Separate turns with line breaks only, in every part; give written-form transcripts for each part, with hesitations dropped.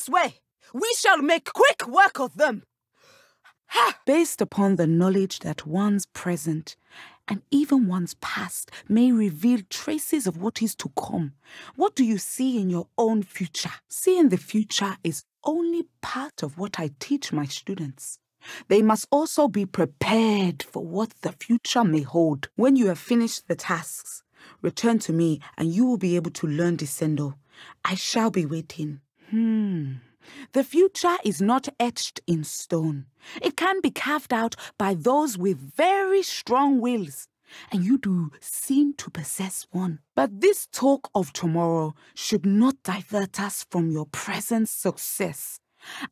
this way. We shall make quick work of them. Based upon the knowledge that one's present and even one's past may reveal traces of what is to come, what do you see in your own future? Seeing the future is only part of what I teach my students. They must also be prepared for what the future may hold. When you have finished the tasks, return to me and you will be able to learn Descendo. I shall be waiting. The future is not etched in stone. It can be carved out by those with very strong wills, and you do seem to possess one. But this talk of tomorrow should not divert us from your present success.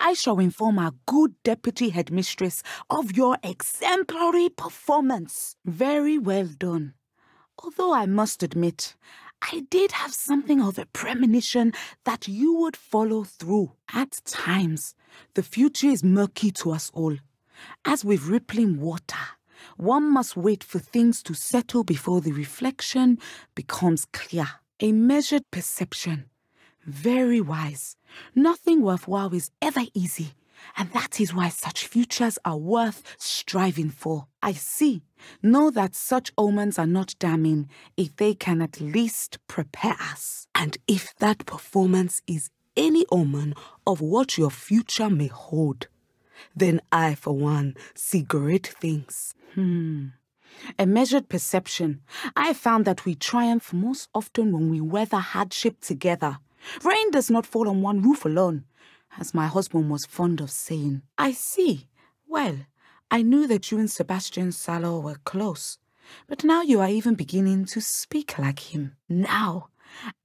I shall inform our good deputy headmistress of your exemplary performance. Very well done. Although I must admit, I did have something of a premonition that you would follow through. At times, the future is murky to us all. As with rippling water, one must wait for things to settle before the reflection becomes clear. A measured perception. Very wise. Nothing worthwhile is ever easy, and that is why such futures are worth striving for. I see. Know that such omens are not damning if they can at least prepare us. And if that performance is any omen of what your future may hold, then I, for one, see great things. A measured perception. I found that we triumph most often when we weather hardship together. Rain does not fall on one roof alone, as my husband was fond of saying. I see. Well, I knew that you and Sebastian Salo were close, but now you are even beginning to speak like him. Now,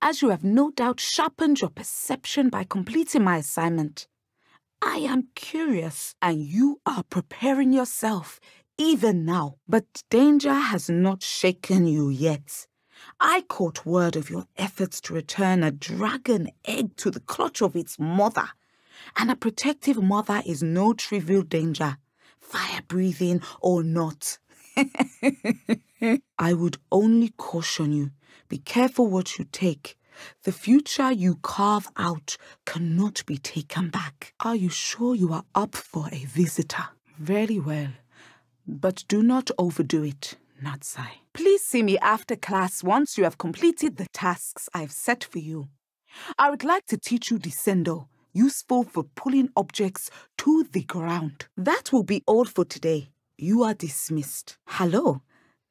as you have no doubt sharpened your perception by completing my assignment, I am curious, and you are preparing yourself even now. But danger has not shaken you yet. I caught word of your efforts to return a dragon egg to the clutch of its mother. And a protective mother is no trivial danger, fire-breathing or not. I would only caution you, be careful what you take. The future you carve out cannot be taken back. Are you sure you are up for a visitor? Very well, but do not overdo it, Natsai. Please see me after class once you have completed the tasks I've set for you. I would like to teach you Descendo, useful for pulling objects to the ground. That will be all for today. You are dismissed. Hello,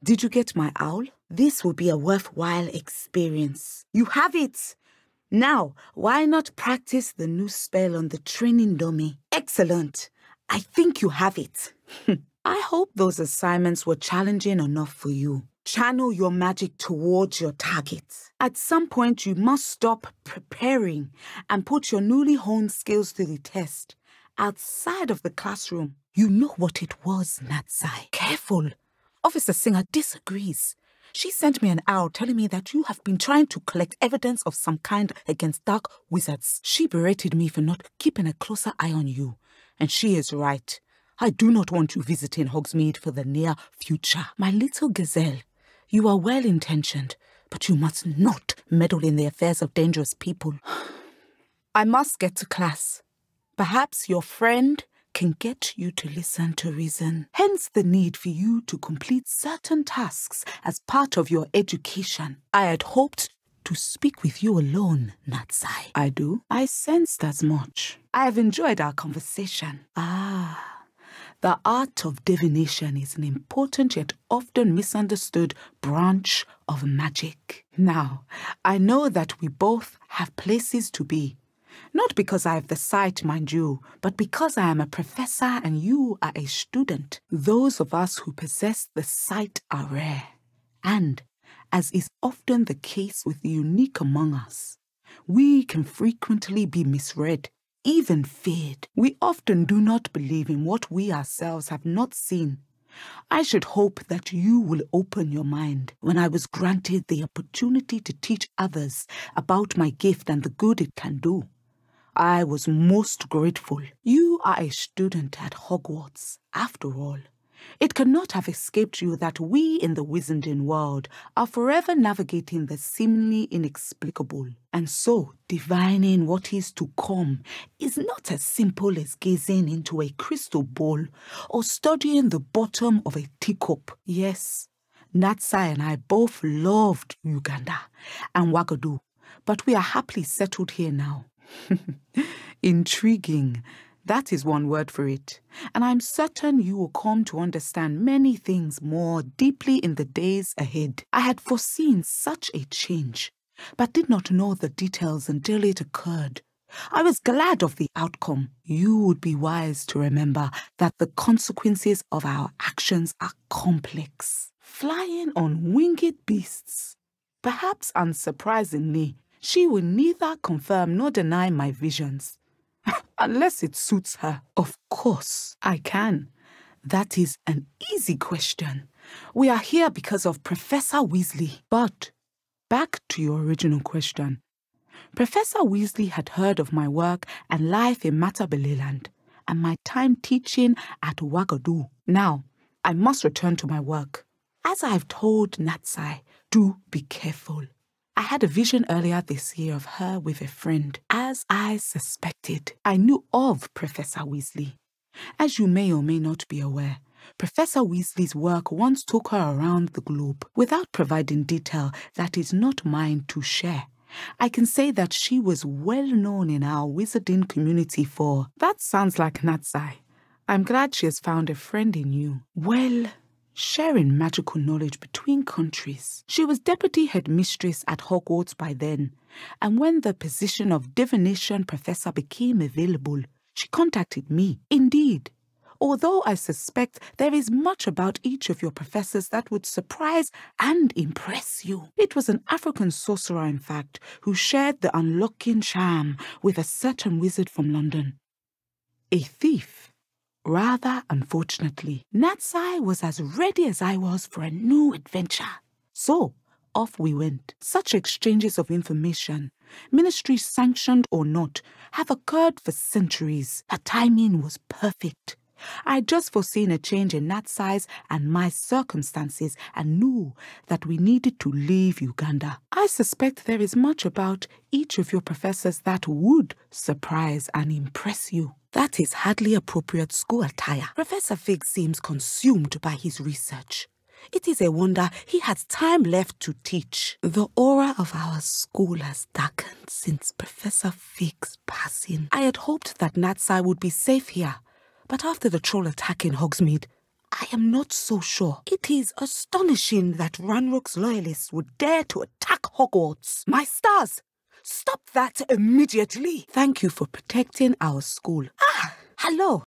did you get my owl? This will be a worthwhile experience. You have it! Now, why not practice the new spell on the training dummy? Excellent. I think you have it. I hope those assignments were challenging enough for you. Channel your magic towards your targets. At some point, you must stop preparing and put your newly honed skills to the test. Outside of the classroom, you know what it was, Natsai. Careful. Officer Singer disagrees. She sent me an owl telling me that you have been trying to collect evidence of some kind against dark wizards. She berated me for not keeping a closer eye on you. And she is right. I do not want you visiting Hogsmeade for the near future. My little gazelle, you are well-intentioned, but you must not meddle in the affairs of dangerous people. I must get to class. Perhaps your friend can get you to listen to reason. Hence the need for you to complete certain tasks as part of your education. I had hoped to speak with you alone, Natsai. I do. I sensed as much. I have enjoyed our conversation. The art of divination is an important yet often misunderstood branch of magic. Now, I know that we both have places to be. Not because I have the sight, mind you, but because I am a professor and you are a student. Those of us who possess the sight are rare. And, as is often the case with the unique among us, we can frequently be misread, even feared. We often do not believe in what we ourselves have not seen. I should hope that you will open your mind. When I was granted the opportunity to teach others about my gift and the good it can do, I was most grateful. You are a student at Hogwarts, after all. It cannot have escaped you that we in the wizarding world are forever navigating the seemingly inexplicable. And so, divining what is to come is not as simple as gazing into a crystal ball or studying the bottom of a teacup. Yes, Natsai and I both loved Uganda and Wagadu, but we are happily settled here now. Intriguing. That is one word for it. And I'm certain you will come to understand many things more deeply in the days ahead. I had foreseen such a change, but did not know the details until it occurred. I was glad of the outcome. You would be wise to remember that the consequences of our actions are complex. Flying on winged beasts. Perhaps unsurprisingly, she will neither confirm nor deny my visions. Unless it suits her. Of course, I can. That is an easy question. We are here because of Professor Weasley. But back to your original question. Professor Weasley had heard of my work and life in Matabeleland and my time teaching at Wagadu. Now, I must return to my work. As I've told Natsai, do be careful. I had a vision earlier this year of her with a friend. As I suspected, I knew of Professor Weasley. As you may or may not be aware, Professor Weasley's work once took her around the globe. Without providing detail that is not mine to share, I can say that she was well known in our wizarding community for... That sounds like Natsai. I'm glad she has found a friend in you. Well, sharing magical knowledge between countries. She was deputy headmistress at Hogwarts by then, and when the position of Divination professor became available, she contacted me. Indeed, although I suspect there is much about each of your professors that would surprise and impress you. It was an African sorcerer, in fact, who shared the unlocking charm with a certain wizard from London. A thief. Rather unfortunately, Natsai was as ready as I was for a new adventure. So, off we went. Such exchanges of information, ministry sanctioned or not, have occurred for centuries. Her timing was perfect. I had just foreseen a change in Natsai's and my circumstances and knew that we needed to leave Uganda. I suspect there is much about each of your professors that would surprise and impress you. That is hardly appropriate school attire. Professor Fig seems consumed by his research. It is a wonder he has time left to teach. The aura of our school has darkened since Professor Fig's passing. I had hoped that Natsai would be safe here, but after the troll attack in Hogsmeade, I am not so sure. It is astonishing that Ranrock's loyalists would dare to attack Hogwarts. My stars! Stop that immediately! Thank you for protecting our school. Ah, hello.